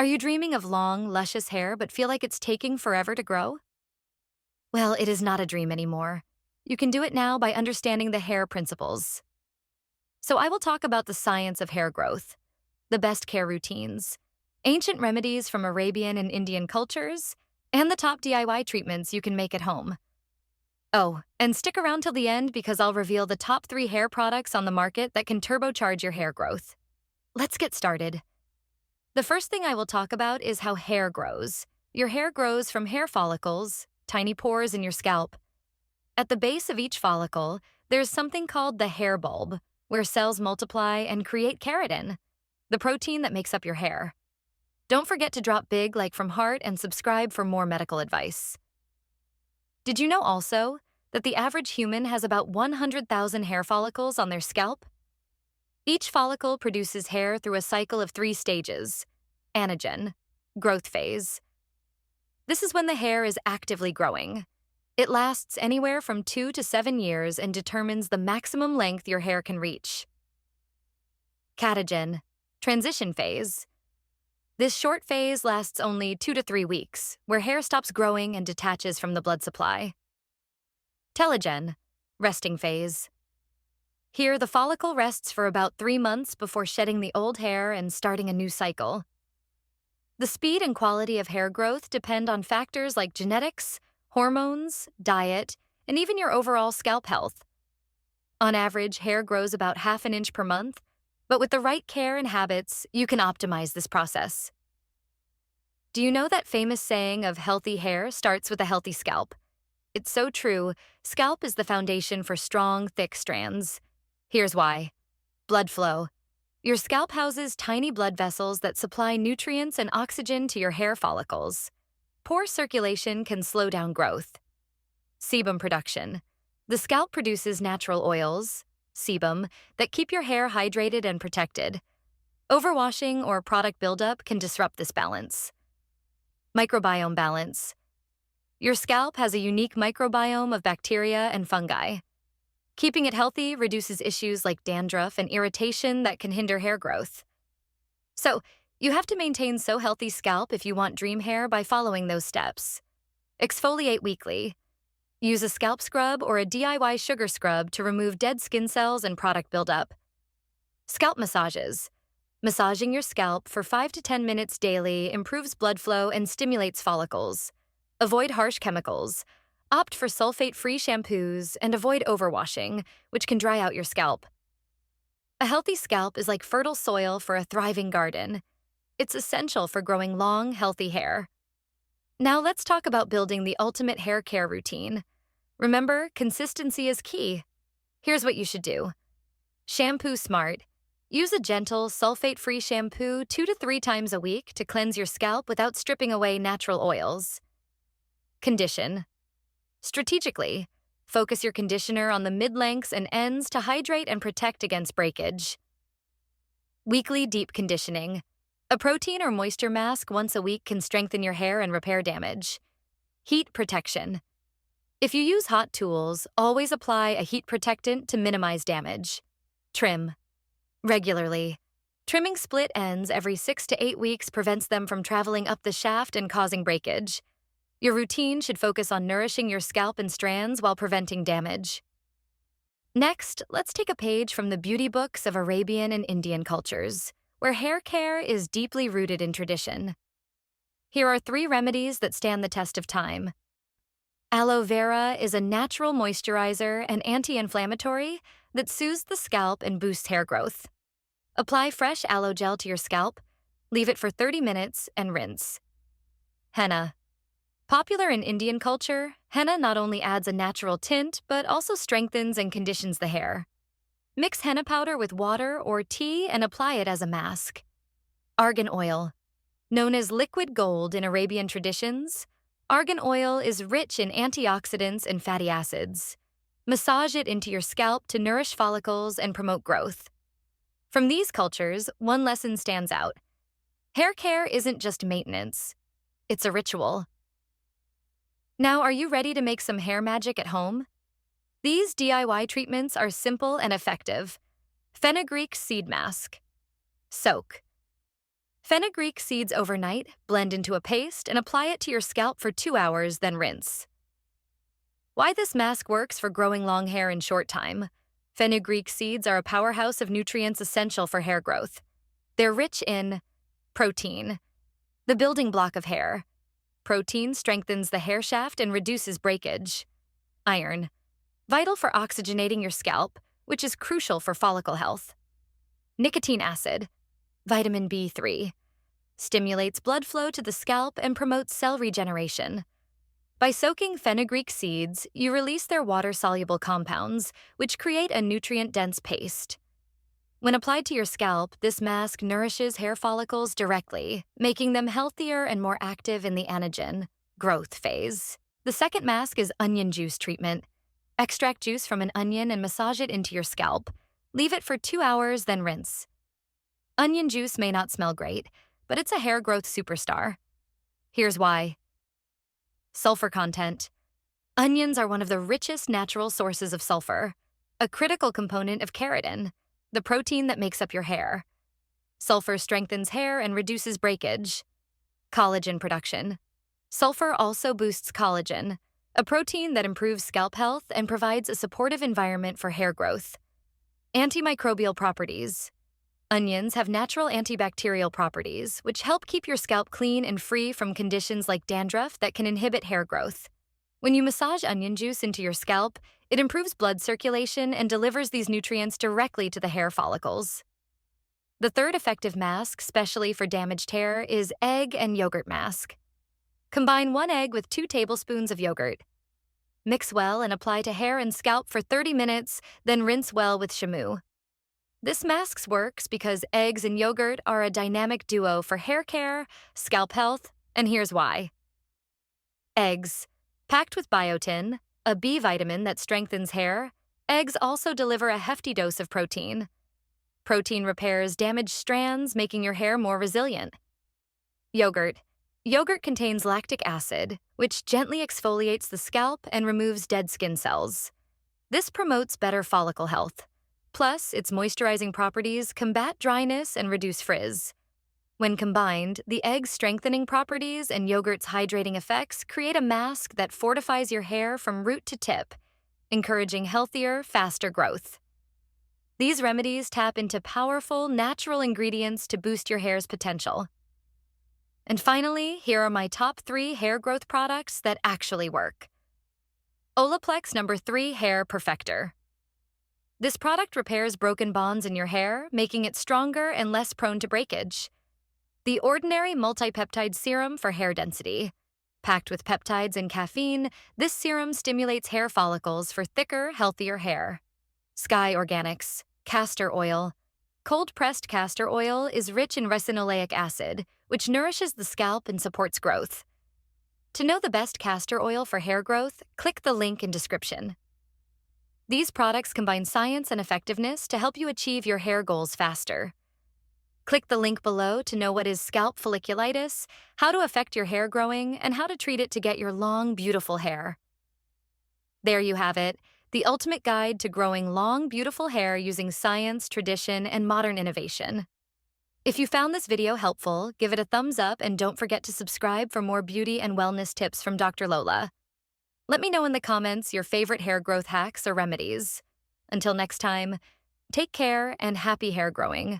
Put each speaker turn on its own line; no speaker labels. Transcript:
Are you dreaming of long, luscious hair but feel like it's taking forever to grow? Well, it is not a dream anymore. You can do it now by understanding the hair principles. So I will talk about the science of hair growth, the best care routines, ancient remedies from Arabian and Indian cultures, and the top DIY treatments you can make at home. Oh, and stick around till the end because I'll reveal the top 3 hair products on the market that can turbocharge your hair growth. Let's get started. The first thing I will talk about is how hair grows. Your hair grows from hair follicles, tiny pores in your scalp. At the base of each follicle, there's something called the hair bulb, where cells multiply and create keratin, the protein that makes up your hair. Don't forget to drop big like from heart and subscribe for more medical advice. Did you know also that the average human has about 100,000 hair follicles on their scalp? Each follicle produces hair through a cycle of 3 stages: anagen, growth phase. This is when the hair is actively growing. It lasts anywhere from 2 to 7 years and determines the maximum length your hair can reach. Catagen, transition phase. This short phase lasts only 2 to 3 weeks, where hair stops growing and detaches from the blood supply. Telogen, resting phase. Here, the follicle rests for about 3 months before shedding the old hair and starting a new cycle. The speed and quality of hair growth depend on factors like genetics, hormones, diet, and even your overall scalp health. On average, hair grows about half an inch per month, but with the right care and habits, you can optimize this process. Do you know that famous saying of healthy hair starts with a healthy scalp? It's so true. Scalp is the foundation for strong, thick strands. Here's why. Blood flow. Your scalp houses tiny blood vessels that supply nutrients and oxygen to your hair follicles. Poor circulation can slow down growth. Sebum production. The scalp produces natural oils, sebum, that keep your hair hydrated and protected. Overwashing or product buildup can disrupt this balance. Microbiome balance. Your scalp has a unique microbiome of bacteria and fungi. Keeping it healthy reduces issues like dandruff and irritation that can hinder hair growth. So, you have to maintain so healthy scalp if you want dream hair by following those steps. Exfoliate weekly. Use a scalp scrub or a DIY sugar scrub to remove dead skin cells and product buildup. Scalp massages. Massaging your scalp for 5 to 10 minutes daily improves blood flow and stimulates follicles. Avoid harsh chemicals. Opt for sulfate-free shampoos and avoid overwashing, which can dry out your scalp. A healthy scalp is like fertile soil for a thriving garden. It's essential for growing long, healthy hair. Now let's talk about building the ultimate hair care routine. Remember, consistency is key. Here's what you should do. Shampoo smart. Use a gentle, sulfate-free shampoo 2 to 3 times a week to cleanse your scalp without stripping away natural oils. Condition. Strategically, focus your conditioner on the mid-lengths and ends to hydrate and protect against breakage. Weekly deep conditioning. A protein or moisture mask once a week can strengthen your hair and repair damage. Heat protection. If you use hot tools, always apply a heat protectant to minimize damage. Trim. Regularly. Trimming split ends every 6 to 8 weeks prevents them from traveling up the shaft and causing breakage. Your routine should focus on nourishing your scalp and strands while preventing damage. Next, let's take a page from the beauty books of Arabian and Indian cultures, where hair care is deeply rooted in tradition. Here are 3 remedies that stand the test of time. Aloe Vera is a natural moisturizer and anti-inflammatory that soothes the scalp and boosts hair growth. Apply fresh aloe gel to your scalp, leave it for 30 minutes, and rinse. Henna. Popular in Indian culture, henna not only adds a natural tint, but also strengthens and conditions the hair. Mix henna powder with water or tea and apply it as a mask. Argan Oil. Known as liquid gold in Arabian traditions, argan oil is rich in antioxidants and fatty acids. Massage it into your scalp to nourish follicles and promote growth. From these cultures, one lesson stands out. Hair care isn't just maintenance. It's a ritual. Now, are you ready to make some hair magic at home? These DIY treatments are simple and effective. Fenugreek Seed Mask. Soak. Fenugreek seeds overnight, blend into a paste, and apply it to your scalp for 2 hours, then rinse. Why this mask works for growing long hair in short time. Fenugreek seeds are a powerhouse of nutrients essential for hair growth. They're rich in protein, the building block of hair. Protein strengthens the hair shaft and reduces breakage. Iron, vital for oxygenating your scalp, which is crucial for follicle health. Nicotine acid, vitamin B3, stimulates blood flow to the scalp and promotes cell regeneration. By soaking fenugreek seeds, you release their water-soluble compounds, which create a nutrient-dense paste. When applied to your scalp, this mask nourishes hair follicles directly, making them healthier and more active in the anagen, growth phase. The second mask is onion juice treatment. Extract juice from an onion and massage it into your scalp. Leave it for 2 hours, then rinse. Onion juice may not smell great, but it's a hair growth superstar. Here's why. Sulfur content. Onions are one of the richest natural sources of sulfur, a critical component of keratin, the protein that makes up your hair. Sulfur strengthens hair and reduces breakage. Collagen production. Sulfur also boosts collagen, a protein that improves scalp health and provides a supportive environment for hair growth. Antimicrobial properties. Onions have natural antibacterial properties, which help keep your scalp clean and free from conditions like dandruff that can inhibit hair growth. When you massage onion juice into your scalp, it improves blood circulation and delivers these nutrients directly to the hair follicles. The third effective mask, specially for damaged hair, is egg and yogurt mask. Combine 1 egg with 2 tablespoons of yogurt. Mix well and apply to hair and scalp for 30 minutes, then rinse well with shampoo. This mask works because eggs and yogurt are a dynamic duo for hair care, scalp health, and here's why. Eggs. Packed with biotin, a B vitamin that strengthens hair, eggs also deliver a hefty dose of protein. Protein repairs damaged strands, making your hair more resilient. Yogurt. Yogurt contains lactic acid, which gently exfoliates the scalp and removes dead skin cells. This promotes better follicle health. Plus, its moisturizing properties combat dryness and reduce frizz. When combined, the egg's strengthening properties and yogurt's hydrating effects create a mask that fortifies your hair from root to tip, encouraging healthier, faster growth. These remedies tap into powerful, natural ingredients to boost your hair's potential. And finally, here are my top 3 hair growth products that actually work. Olaplex No. 3 Hair Perfector. This product repairs broken bonds in your hair, making it stronger and less prone to breakage. The Ordinary Multipeptide Serum for hair density. Packed with peptides and caffeine, this serum stimulates hair follicles for thicker, healthier hair. Sky Organics Castor Oil. Cold-pressed castor oil is rich in ricinoleic acid, which nourishes the scalp and supports growth. To know the best castor oil for hair growth, click the link in description. These products combine science and effectiveness to help you achieve your hair goals faster. Click the link below to know what is scalp folliculitis, how to affect your hair growing, and how to treat it to get your long, beautiful hair. There you have it, the ultimate guide to growing long, beautiful hair using science, tradition, and modern innovation. If you found this video helpful, give it a thumbs up and don't forget to subscribe for more beauty and wellness tips from Dr. Lola. Let me know in the comments your favorite hair growth hacks or remedies. Until next time, take care and happy hair growing.